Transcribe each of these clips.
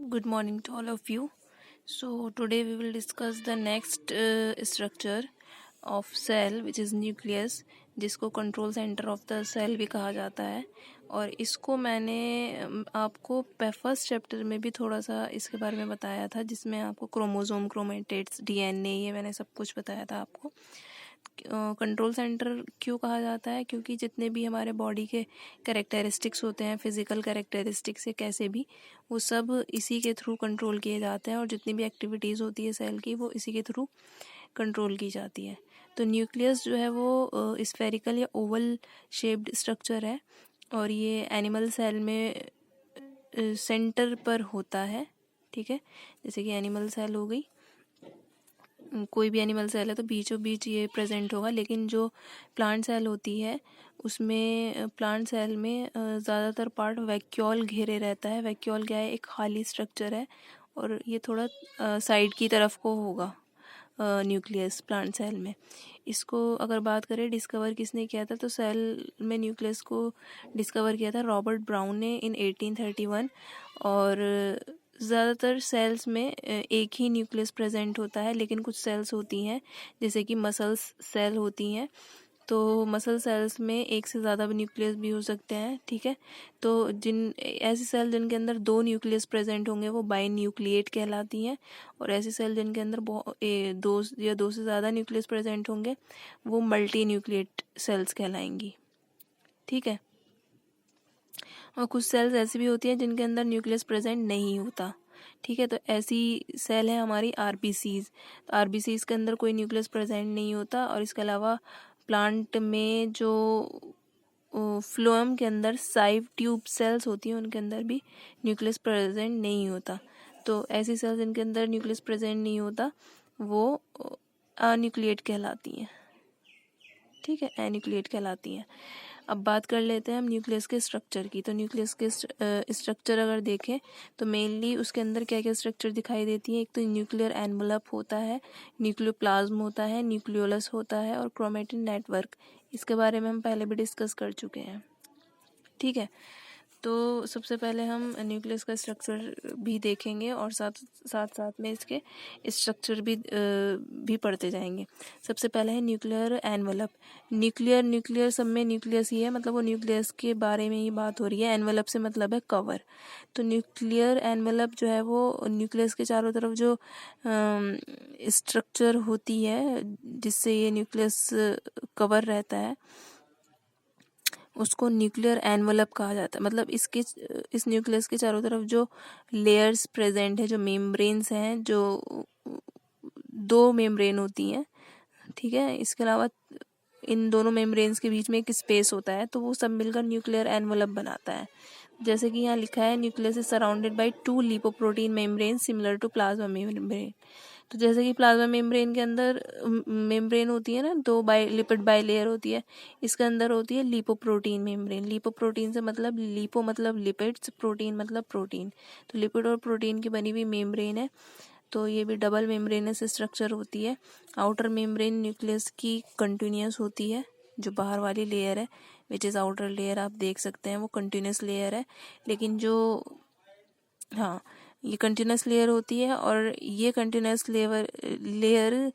Good morning to all of you. So today we will discuss the next structure of cell which is nucleus, जिसको control centre of the cell भी कहा जाता है। और इसको मैंने आपको फर्स्ट चैप्टर में भी थोड़ा सा इसके बारे में बताया था, जिसमें आपको क्रोमोसोम, क्रोमेटिड्स, डीएनए, ये मैंने सब कुछ बताया था आपको। कंट्रोल सेंटर क्यों कहा जाता है? क्योंकि जितने भी हमारे बॉडी के कैरेक्टरिस्टिक्स होते हैं, फिजिकल कैरेक्टरिस्टिक्स से कैसे भी, वो सब इसी के थ्रू कंट्रोल किए जाते हैं, और जितनी भी एक्टिविटीज़ होती है सेल की वो इसी के थ्रू कंट्रोल की जाती है। तो न्यूक्लियस जो है वो स्फेरिकल या ओवल शेप्ड स्ट्रक्चर है, और ये एनिमल सेल में सेंटर पर होता है। ठीक है, जैसे कि एनिमल सेल हो गई, कोई भी एनिमल सेल है तो बीचों बीच ये प्रेजेंट होगा। लेकिन जो प्लांट सेल होती है उसमें, प्लांट सेल में ज़्यादातर पार्ट वैक्यूल घेरे रहता है। वैक्यूल क्या है? एक खाली स्ट्रक्चर है, और ये थोड़ा साइड की तरफ को होगा न्यूक्लियस प्लांट सेल में। इसको अगर बात करें डिस्कवर किसने किया था, तो सेल में न्यूक्लियस को डिस्कवर किया था रॉबर्ट ब्राउन ने इन 1831। और ज़्यादातर सेल्स में एक ही न्यूक्लियस प्रेजेंट होता है, लेकिन कुछ सेल्स होती हैं जैसे कि मसल्स सेल होती हैं, तो मसल सेल्स में एक से ज़्यादा भी न्यूक्लियस भी हो सकते हैं। ठीक है, तो ऐसी सेल जिनके अंदर 2 न्यूक्लियस प्रेजेंट होंगे वो बाई न्यूक्लिएट कहलाती हैं, और ऐसी सेल जिनके अंदर 2 या 2 से ज़्यादा न्यूक्लियस प्रेजेंट होंगे वो मल्टी न्यूक्लिएट सेल्स कहलाएंगी। ठीक है, और कुछ सेल्स ऐसी भी होती हैं जिनके अंदर न्यूक्लियस प्रेजेंट नहीं होता। ठीक है, तो ऐसी सेल है हमारी आरबीसीज। तो आरबीसीज के अंदर कोई न्यूक्लियस प्रेजेंट नहीं होता। और इसके अलावा प्लांट में जो फ्लोएम के अंदर साइव ट्यूब सेल्स होती हैं उनके अंदर भी न्यूक्लियस प्रेजेंट नहीं होता। तो ऐसी सेल्स जिनके अंदर न्यूक्लियस प्रेजेंट नहीं होता वो अन्यूक्लिएट कहलाती हैं। ठीक है, एन्यूक्लिएट कहलाती हैं। अब बात कर लेते हैं हम न्यूक्लियस के स्ट्रक्चर की। तो न्यूक्लियस के स्ट्रक्चर अगर देखें तो मेनली उसके अंदर क्या क्या स्ट्रक्चर दिखाई देती है। एक तो न्यूक्लियर एनवलप होता है, न्यूक्लियोप्लाज्म होता है, न्यूक्लियोलस होता है, और क्रोमेटिन नेटवर्क। इसके बारे में हम पहले भी डिस्कस कर चुके हैं। ठीक है, तो सबसे पहले हम न्यूक्लियस का स्ट्रक्चर भी देखेंगे, और साथ में इसके स्ट्रक्चर भी पढ़ते जाएंगे। सबसे पहले है न्यूक्लियर एनवलप। न्यूक्लियर सब में न्यूक्लियस ही है, मतलब वो न्यूक्लियस के बारे में ही बात हो रही है। एनवलप से मतलब है कवर। तो न्यूक्लियर एनवलप जो है वो न्यूक्लियस के चारों तरफ जो स्ट्रक्चर होती है जिससे ये न्यूक्लियस कवर रहता है उसको न्यूक्लियर एनवलप कहा जाता है। मतलब इस न्यूक्लियस के चारों तरफ जो लेयर्स प्रेजेंट है, जो मेम्ब्रेन्स हैं, जो 2 मेम्ब्रेन होती हैं। ठीक है, इसके अलावा इन दोनों मेम्ब्रेन्स के बीच में एक स्पेस होता है, तो वो सब मिलकर न्यूक्लियर एनवलप बनाता है। जैसे कि यहाँ लिखा है, nucleus is surrounded by 2 lipoprotein membrane similar to plasma membrane. तो जैसे कि प्लाज्मा मेम्ब्रेन के अंदर मेम्ब्रेन होती है ना, 2 लिपिड बाइलेयर होती है, इसके अंदर होती है लिपोप्रोटीन मेम्ब्रेन। लिपोप्रोटीन से मतलब, लिपो मतलब लिपिड्स, प्रोटीन मतलब प्रोटीन, तो लिपिड और प्रोटीन की बनी हुई मेम्ब्रेन है। तो ये भी डबल मेम्ब्रेनस स्ट्रक्चर होती है। आउटर मेम्ब्रेन न्यूक्लियस की कंटिन्यूस होती है, जो बाहर वाली लेयर है विच इज़ आउटर लेयर, आप देख सकते हैं वो कंटिन्यूस लेयर है। लेकिन जो हाँ, ये कंटिन्यूस लेयर होती है, और ये कंटिन्यूस लेयर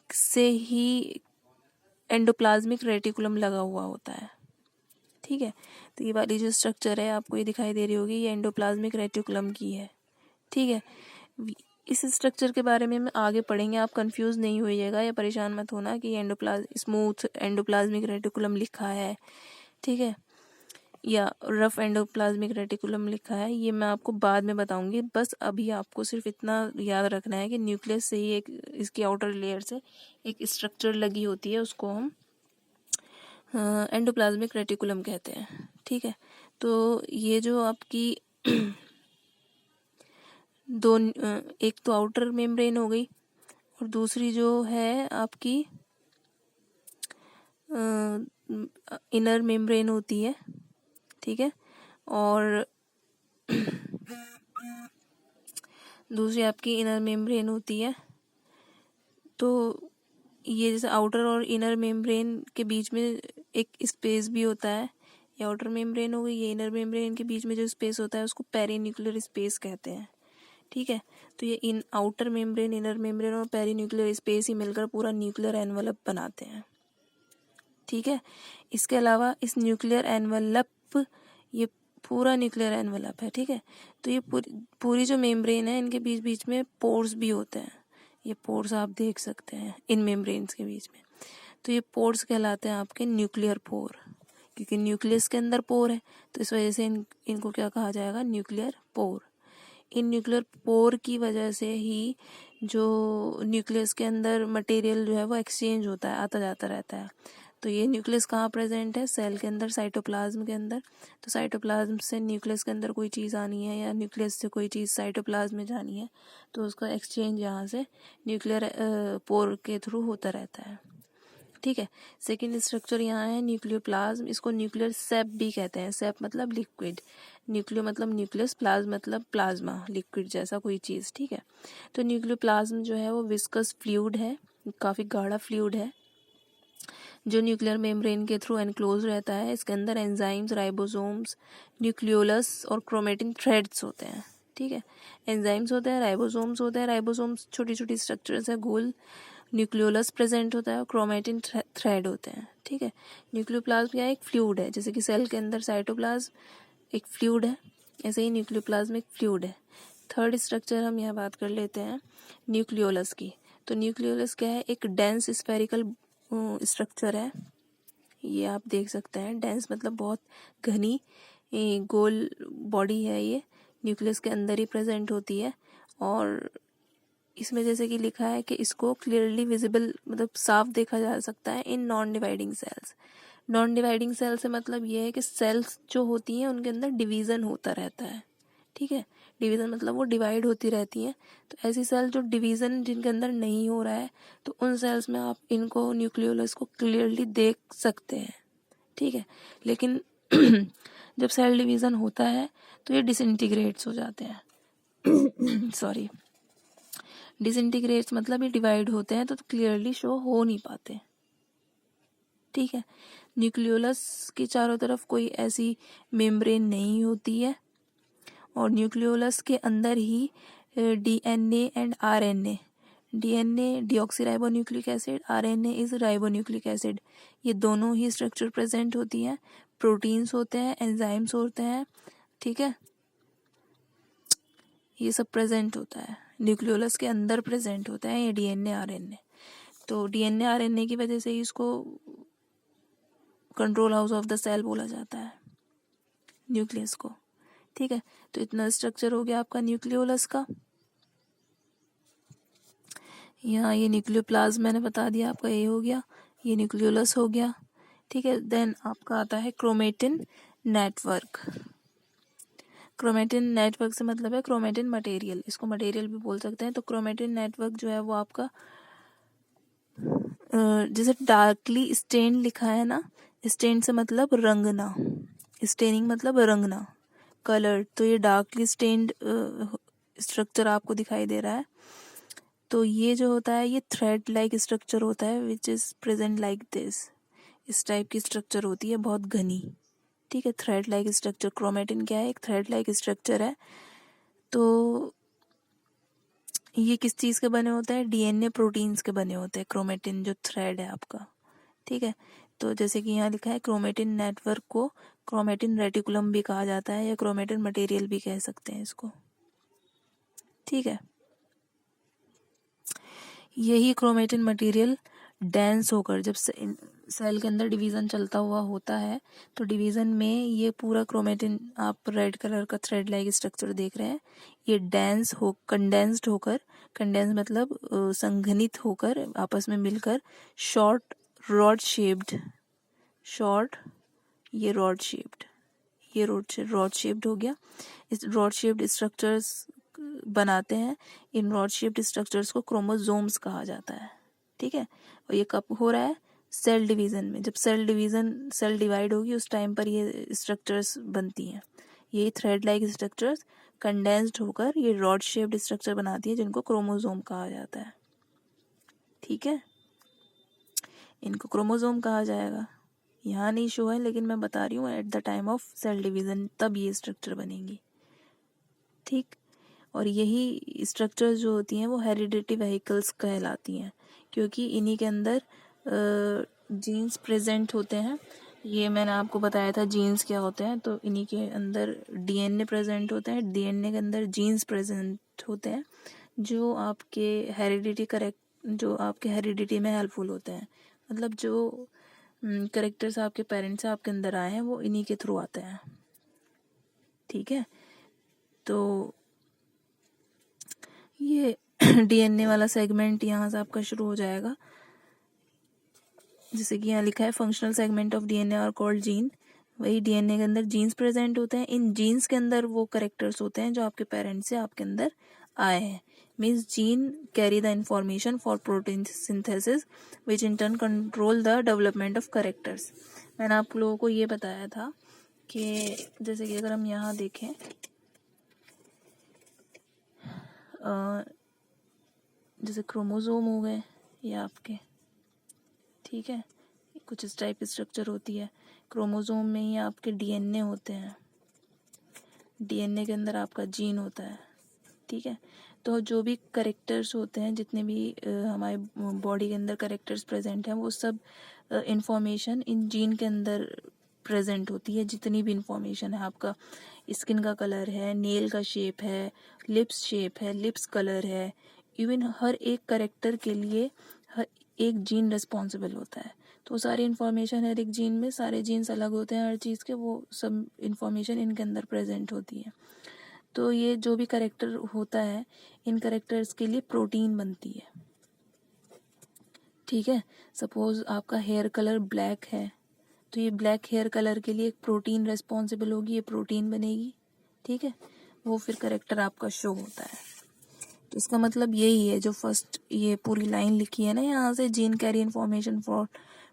से ही एंडोप्लाज्मिक रेटिकुलम लगा हुआ होता है। ठीक है, तो ये वाली जो स्ट्रक्चर है आपको ये दिखाई दे रही होगी, ये एंडोप्लाज्मिक रेटिकुलम की है। ठीक है, इस स्ट्रक्चर के बारे में हम आगे पढ़ेंगे, आप कंफ्यूज नहीं होइएगा या परेशान मत होना कि स्मूथ एंडोप्लाज्मिक रेटिकुलम लिखा है, ठीक है, या रफ एंडोप्लाज्मिक रेटिकुलम लिखा है, ये मैं आपको बाद में बताऊंगी। बस अभी आपको सिर्फ इतना याद रखना है कि न्यूक्लियस से ही एक, इसकी आउटर लेयर से एक स्ट्रक्चर लगी होती है, उसको हम एंडोप्लाज्मिक रेटिकुलम कहते हैं। ठीक है, तो ये जो आपकी एक तो आउटर मेम्ब्रेन हो गई, और दूसरी जो है आपकी इनर मेम्ब्रेन होती है। ठीक है, और दूसरी आपकी इनर मेम्ब्रेन होती है। तो ये जैसे आउटर और इनर मेम्ब्रेन के बीच में एक स्पेस भी होता है, ये आउटर मेम्ब्रेन हो गई, ये इनर मेम्ब्रेन के बीच में जो स्पेस होता है उसको पेरीन्यूक्लियर स्पेस कहते हैं। ठीक है। तो ये इन आउटर मेम्ब्रेन, इनर मेम्ब्रेन और पेरीन्यूक्लियर स्पेस ही मिलकर पूरा न्यूक्लियर एनवलप बनाते हैं। ठीक है। इसके अलावा इस न्यूक्लियर एनवलप, ये पूरा न्यूक्लियर एनवलप है। ठीक है। तो ये पूरी जो मेम्ब्रेन है, इनके बीच बीच में पोर्स भी होते हैं। ये पोर्स आप देख सकते हैं इन मेम्ब्रेन्स के बीच में। तो ये पोर्स कहलाते हैं आपके न्यूक्लियर पोर, क्योंकि न्यूक्लियस के अंदर पोर है, तो इस वजह से इनको क्या कहा जाएगा, nuclear pore. In nuclear pore की वजह से ही जो न्यूक्लियस के अंदर मटेरियल जो है वो एक्सचेंज होता है, आता जाता रहता है। तो ये न्यूक्लियस कहाँ प्रेजेंट है, सेल के अंदर, साइटोप्लाज्म के अंदर। तो साइटोप्लाज्म से न्यूक्लियस के अंदर कोई चीज़ आनी है या न्यूक्लियस से कोई चीज़ साइटोप्लाज्म में जानी है, तो उसका एक्सचेंज यहाँ से न्यूक्लियर पोर के थ्रू होता रहता है। ठीक है। सेकेंड स्ट्रक्चर यहाँ है न्यूक्लियोप्लाज्म। इसको न्यूक्लियर सेप भी कहते हैं। सेप मतलब लिक्विड, न्यूक्लियो मतलब न्यूक्लियस, प्लाज्म मतलब प्लाज्मा, लिक्विड जैसा कोई चीज़। ठीक है। तो न्यूक्लियोप्लाज्म जो है वो विस्कस फ्लूइड है, काफ़ी गाढ़ा फ्लूइड है, जो न्यूक्लियर मेम्ब्रेन के थ्रू एनक्लोज रहता है। इसके अंदर एंजाइम्स, राइबोसोम्स, न्यूक्लियोलस और क्रोमेटिन थ्रेड्स होते हैं। ठीक है। एंजाइम्स होते हैं, राइबोसोम्स होते हैं। राइबोसोम्स छोटी छोटी स्ट्रक्चर्स है, गोल। न्यूक्लियोलस प्रेजेंट होता है और क्रोमेटिन थ्रेड होते हैं। ठीक है। न्यूक्लियोप्लाज्म क्या है, एक फ्लूइड है, जैसे कि सेल के अंदर साइटोप्लाज्म एक फ्लूइड है, ऐसे ही न्यूक्लियोप्लाज्म एक फ्लूइड है। थर्ड स्ट्रक्चर हम यहाँ बात कर लेते हैं न्यूक्लियोलस की। तो न्यूक्लियोलस क्या है, एक डेंस स्फेरिकल स्ट्रक्चर है। ये आप देख सकते हैं, डेंस मतलब बहुत घनी गोल बॉडी है। ये न्यूक्लियस के अंदर ही प्रेजेंट होती है, और इसमें जैसे कि लिखा है कि इसको क्लियरली विजिबल मतलब साफ देखा जा सकता है in non dividing cells. Non dividing cell से मतलब ये है कि सेल्स जो होती हैं उनके अंदर डिवीज़न होता रहता है। ठीक है। डिवीज़न मतलब वो डिवाइड होती रहती हैं। तो ऐसी सेल जो डिवीज़न जिनके अंदर नहीं हो रहा है, तो उन सेल्स में आप इनको न्यूक्लियोलस को क्लियरली देख सकते हैं। ठीक है। लेकिन जब सेल डिवीज़न होता है तो ये डिसइंटीग्रेट्स हो जाते हैं सॉरी, डिसइंटीग्रेट्स मतलब ये डिवाइड होते हैं, तो क्लियरली शो हो नहीं पाते। ठीक है। न्यूक्लियोलस के चारों तरफ कोई ऐसी मेम्ब्रेन नहीं होती है, और न्यूक्लियोलस के अंदर ही DNA and RNA, DNA deoxyribonucleic acid, RNA is ribonucleic acid, ये दोनों ही स्ट्रक्चर प्रेजेंट होती हैं। प्रोटीन्स होते हैं, एंजाइम्स होते हैं। ठीक है। ये सब प्रेजेंट होता है, न्यूक्लियोलस के अंदर प्रेजेंट होता है ये डीएनए आरएनए। तो डीएनए आरएनए की वजह से ही इसको control house of the cell बोला जाता है, न्यूक्लियस को। ठीक है। तो इतना स्ट्रक्चर हो गया आपका न्यूक्लियोलस का। यहाँ ये न्यूक्लियोप्लाज्म मैंने बता दिया आपका, ये हो गया, ये न्यूक्लियोलस हो गया। ठीक है। देन आपका आता है क्रोमेटिन नेटवर्क। क्रोमेटिन नेटवर्क से मतलब है क्रोमेटिन मटेरियल, इसको मटेरियल भी बोल सकते हैं। तो क्रोमेटिन नेटवर्क जो है वो आपका जैसे डार्कली स्टेन लिखा है ना, स्टेन से मतलब रंगना, स्टेनिंग मतलब रंगना, कलर। तो ये डार्कली स्टेन्ड स्ट्रक्चर आपको दिखाई दे रहा है। तो ये जो होता है ये थ्रेड लाइक स्ट्रक्चर होता है, which is present like this. इस टाइप की स्ट्रक्चर होती है, बहुत घनी। ठीक है। थ्रेड लाइक स्ट्रक्चर, क्रोमेटिन क्या है, एक थ्रेड लाइक स्ट्रक्चर है। तो ये किस चीज़ के बने होते हैं, डीएनए प्रोटीन्स के बने होते हैं, क्रोमेटिन जो थ्रेड है आपका। ठीक है। तो जैसे कि यहाँ लिखा है क्रोमेटिन नेटवर्क को क्रोमेटिन रेटिकुलम भी कहा जाता है, या क्रोमेटिन मटेरियल भी कह सकते हैं इसको। ठीक है। यही क्रोमेटिन मटेरियल डेंस होकर जब सेल के अंदर डिवीज़न चलता हुआ होता है, तो डिवीज़न में ये पूरा क्रोमेटिन, आप रेड कलर का थ्रेड लाइक स्ट्रक्चर देख रहे हैं, ये कंडेंस्ड होकर, कंडेंस मतलब संघनित होकर, आपस में मिलकर शॉर्ट रॉड शेप्ड, शॉर्ट ये रॉड शेप्ड, ये रॉड शेप्ड हो गया। इस रॉड शेप्ड स्ट्रक्चर्स बनाते हैं। इन रॉड शेप्ड स्ट्रक्चर्स को क्रोमोसोम्स कहा जाता है। ठीक है। और ये कब हो रहा है, सेल डिवीज़न में। जब सेल डिवाइड होगी उस टाइम पर ये स्ट्रक्चर्स बनती हैं। ये थ्रेड लाइक स्ट्रक्चर्स कंडेंस्ड होकर ये रॉड शेप्ड स्ट्रक्चर बनाती है, जिनको क्रोमोसोम कहा जाता है। ठीक है। इनको क्रोमोसोम कहा जाएगा, यहाँ नहीं शो है, लेकिन मैं बता रही हूँ at the time of cell division तब ये स्ट्रक्चर बनेंगी। ठीक। और यही स्ट्रक्चर जो होती हैं वो हेरिडिटी व्हीकल्स कहलाती हैं, क्योंकि इन्हीं के अंदर जीन्स प्रेजेंट होते हैं। ये मैंने आपको बताया था जीन्स क्या होते हैं, तो इन्हीं के अंदर डीएनए प्रेजेंट होते हैं, डीएनए के अंदर जीन्स प्रेजेंट होते हैं जो आपके हेरिडिटी में हेल्पफुल होते हैं। मतलब जो करेक्टर्स आपके पेरेंट्स से आपके अंदर आए हैं वो इन्हीं के थ्रू आते हैं। ठीक है, तो ये डीएनए वाला सेगमेंट यहाँ से आपका शुरू हो जाएगा। जैसे कि यहाँ लिखा है functional segment of DNA are called gene. वही डीएनए के अंदर जीन्स प्रेजेंट होते हैं। इन जीन्स के अंदर वो करेक्टर्स होते हैं जो आपके पेरेंट्स से आपके अंदर आए हैं। Means gene carry the information for protein synthesis which in turn control the development of characters. मैंने आप लोगों को ये बताया था कि जैसे कि अगर हम यहाँ देखें जैसे क्रोमोसोम हो गए ये आपके, ठीक है, कुछ इस टाइप की स्ट्रक्चर होती है। क्रोमोसोम में ही आपके डीएनए होते हैं, डीएनए के अंदर आपका जीन होता है। ठीक है, तो जो भी करेक्टर्स होते हैं, जितने भी हमारे बॉडी के अंदर करेक्टर्स प्रेजेंट हैं, वो सब इंफॉर्मेशन इन जीन के अंदर प्रेजेंट होती है। जितनी भी इंफॉर्मेशन है, आपका स्किन का कलर है, नेल का शेप है, लिप्स शेप है, लिप्स कलर है, इवन हर एक करेक्टर के लिए हर एक जीन रिस्पॉन्सिबल होता है। तो सारी इन्फॉर्मेशन हर एक जीन में, सारे जीन्स अलग होते हैं हर चीज़ के, वो सब इन्फॉर्मेशन इनके अंदर प्रेजेंट होती है। तो ये जो भी करेक्टर होता है, इन करेक्टर्स के लिए प्रोटीन बनती है। ठीक है, सपोज आपका हेयर कलर ब्लैक है, तो ये ब्लैक हेयर कलर के लिए एक प्रोटीन रिस्पॉन्सिबल होगी, ये प्रोटीन बनेगी। ठीक है, वो फिर करेक्टर आपका शो होता है। तो इसका मतलब यही है, जो फर्स्ट ये पूरी लाइन लिखी है ना यहाँ से, gene carry information for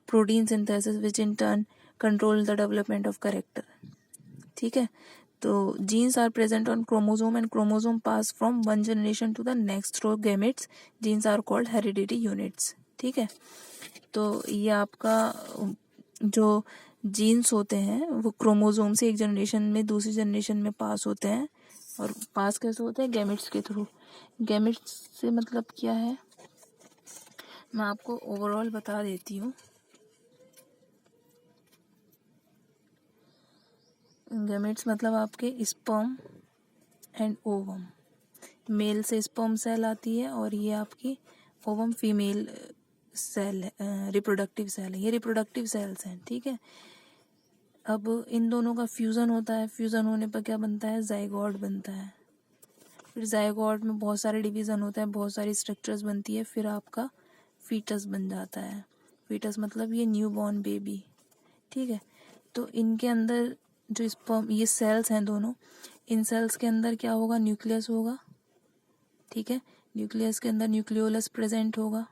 protein synthesis which in turn control the development of character. ठीक है, तो genes are present on chromosome and chromosome pass from one generation to the next through gametes. Genes are called heredity units. ठीक है, तो ये आपका जो jeans होते हैं वो क्रोमोसोम से एक जनरेशन में दूसरी जनरेशन में पास होते हैं। और पास कैसे होते हैं? गैमेट्स के थ्रू। गैमेट्स से मतलब क्या है, मैं आपको ओवरऑल बता देती हूँ। गैमेट्स मतलब आपके स्पर्म एंड ओवम। मेल से स्पर्म सेल आती है और ये आपकी ओवम फीमेल सेल है, रिप्रोडक्टिव सेल है। ये रिप्रोडक्टिव सेल्स हैं। ठीक है, अब इन दोनों का फ्यूज़न होता है। फ्यूज़न होने पर क्या बनता है? जाइगोट बनता है। फिर जाइगोट में बहुत सारे डिवीज़न होते हैं, बहुत सारी स्ट्रक्चर्स बनती है, फिर आपका फीटस बन जाता है। फीटस मतलब ये न्यू बॉर्न बेबी। ठीक है, तो इनके अंदर जो स्पर्म, ये सेल्स हैं दोनों, इन सेल्स के अंदर क्या होगा? न्यूक्लियस होगा। ठीक है, न्यूक्लियस के अंदर न्यूक्लियोलस प्रेजेंट होगा।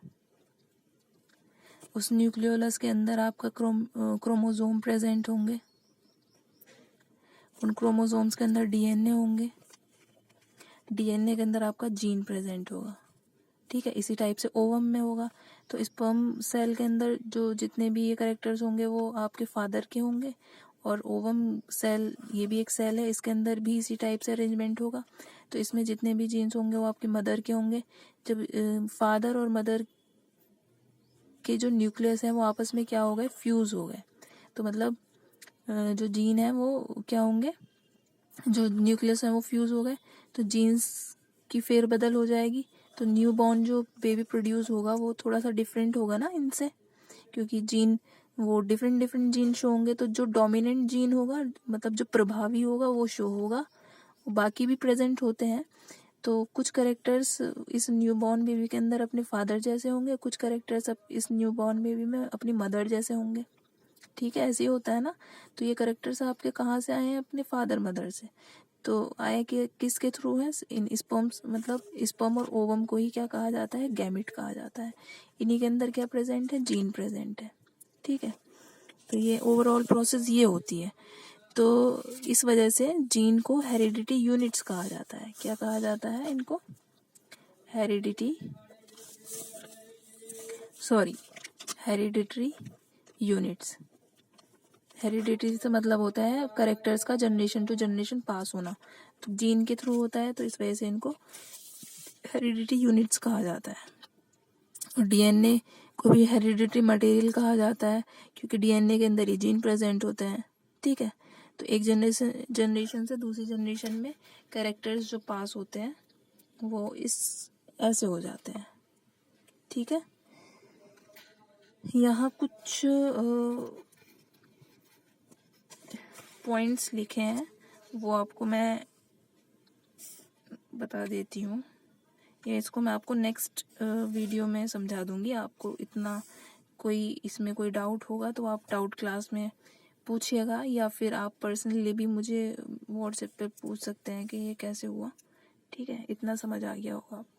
उस न्यूक्लियोलस के अंदर आपका क्रोमोसोम प्रेजेंट होंगे। उन क्रोमोसोम्स के अंदर डीएनए होंगे। डीएनए के अंदर आपका जीन प्रेजेंट होगा। ठीक है, इसी टाइप से ओवम में होगा। तो स्पर्म सेल के अंदर जो जितने भी ये करेक्टर्स होंगे वो आपके फादर के होंगे। और ओवम सेल, ये भी एक सेल है, इसके अंदर भी इसी टाइप से अरेंजमेंट होगा। तो इसमें जितने भी जीन्स होंगे वो आपके मदर के होंगे। जब फादर और मदर के जो न्यूक्लियस है वो आपस में क्या हो गए? फ्यूज़ हो गए। तो मतलब जो जीन है वो क्या होंगे? जो न्यूक्लियस है वो फ्यूज़ हो गए, तो जीन्स की फेरबदल हो जाएगी। तो न्यू बॉर्न जो बेबी प्रोड्यूस होगा वो थोड़ा सा डिफरेंट होगा ना इनसे, क्योंकि जीन वो डिफरेंट डिफरेंट जीन शो होंगे। तो जो डोमिनेंट जीन होगा, मतलब जो प्रभावी होगा, वो शो होगा। बाकी भी प्रेजेंट होते हैं। तो कुछ करेक्टर्स इस न्यू बॉर्न बेबी के अंदर अपने फादर जैसे होंगे, कुछ करेक्टर्स इस न्यू बॉर्न बेबी में अपनी मदर जैसे होंगे। ठीक है, ऐसे ही होता है ना। तो ये करेक्टर्स आपके कहाँ से आए हैं? अपने फादर मदर से। तो आए कि किसके थ्रू है? इन स्पर्म्स, मतलब स्पर्म और ओवम को ही क्या कहा जाता है? गैमेट कहा जाता है। इन्हीं के अंदर क्या प्रेजेंट है? जीन प्रेजेंट है। ठीक है, तो ये ओवरऑल प्रोसेस ये होती है। तो इस वजह से जीन को हेरिडिटी यूनिट्स कहा जाता है। क्या कहा जाता है इनको? Hereditary units. हेरिडिटी से मतलब होता है करेक्टर्स का जनरेशन टू जनरेशन पास होना। तो जीन के थ्रू होता है, तो इस वजह से इनको हेरिडिटी यूनिट्स कहा जाता है। और डीएनए को भी हेरिडिटरी मटेरियल कहा जाता है, क्योंकि डीएनए के अंदर ही जीन प्रेजेंट होते हैं। ठीक है, तो एक जनरेशन से दूसरी जनरेशन में कैरेक्टर्स जो पास होते हैं वो इस ऐसे हो जाते हैं। ठीक है, यहाँ कुछ पॉइंट्स लिखे हैं, वो आपको मैं बता देती हूँ, या इसको मैं आपको नेक्स्ट वीडियो में समझा दूँगी। आपको इतना कोई इसमें कोई डाउट होगा तो आप डाउट क्लास में पूछिएगा, या फिर आप पर्सनली भी मुझे व्हाट्सएप पे पूछ सकते हैं कि ये कैसे हुआ। ठीक है, इतना समझ आ गया होगा आपको।